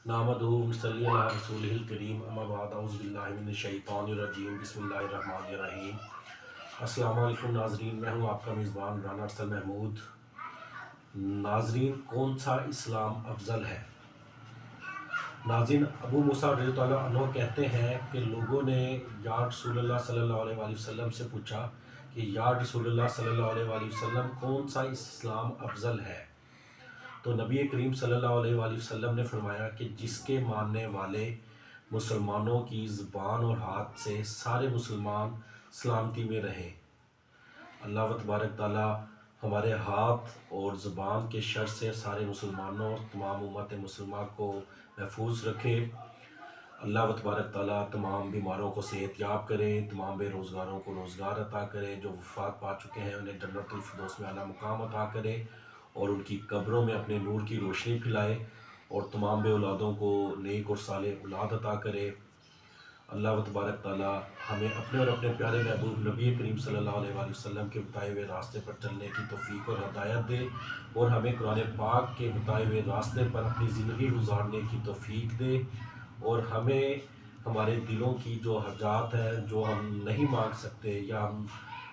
نحمدہ ونصلی علی رسولہ الکریم اما بعد اعوذ باللہ من الشیطان الرجیم بسم اللہ الرحمن الرحیم۔ السلام علیکم ناظرین، میں ہوں آپ کا میزبان رانا ارسل محمود۔ ناظرین، کون سا اسلام افضل ہے؟ ناظرین، ابو موسیٰ رضی اللہ عنہ کہتے ہیں کہ لوگوں نے یا رسول اللہ صلی اللہ علیہ وآلہ وسلم سے پوچھا کہ یا رسول اللہ صلی اللہ علیہ وآلہ وسلم کون سا اسلام افضل ہے؟ تو نبی کریم صلی اللہ علیہ وآلہ وسلم نے فرمایا کہ جس کے ماننے والے مسلمانوں کی زبان اور ہاتھ سے سارے مسلمان سلامتی میں رہیں۔ اللہ تبارک تعالیٰ ہمارے ہاتھ اور زبان کے شر سے سارے مسلمانوں اور تمام امت مسلمہ کو محفوظ رکھے۔ اللہ تبارک تعالیٰ تمام بیماروں کو صحت یاب کرے، تمام بے روزگاروں کو روزگار عطا کرے، جو وفات پا چکے ہیں انہیں جنت الفردوس میں اعلیٰ مقام عطا کرے اور ان کی قبروں میں اپنے نور کی روشنی پھیلائے، اور تمام بے اولادوں کو نیک اور صالح اولاد عطا کرے۔ اللہ تبارک تعالیٰ ہمیں اپنے اور اپنے پیارے محبوب نبی کریم صلی اللہ علیہ وآلہ وسلم کے بتائے ہوئے راستے پر چلنے کی توفیق اور ہدایت دے، اور ہمیں قرآن پاک کے بتائے ہوئے راستے پر اپنی زندگی گزارنے کی توفیق دے، اور ہمیں ہمارے دلوں کی جو حاجات ہیں جو ہم نہیں مانگ سکتے یا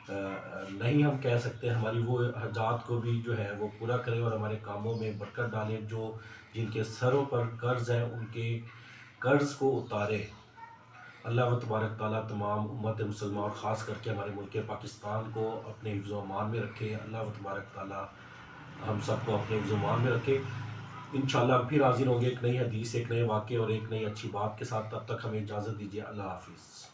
نہیں ہم کہہ سکتے، ہماری وہ حاجات کو بھی جو ہے وہ پورا کرے، اور ہمارے کاموں میں برکت ڈالے، جو جن کے سروں پر قرض ہیں ان کے قرض کو اتارے۔ اللہ تبارک تعالیٰ تمام امت مسلمہ اور خاص کر کے ہمارے ملک پاکستان کو اپنے حفظ و امان میں رکھے۔ اللہ تبارک تعالیٰ ہم سب کو اپنے حفظ و امان میں رکھے۔ انشاءاللہ پھر حاضر ہوں گے ایک نئی حدیث، ایک نئے واقعے اور ایک نئی اچھی بات کے ساتھ۔ تب تک ہمیں اجازت دیجیے۔ اللہ حافظ۔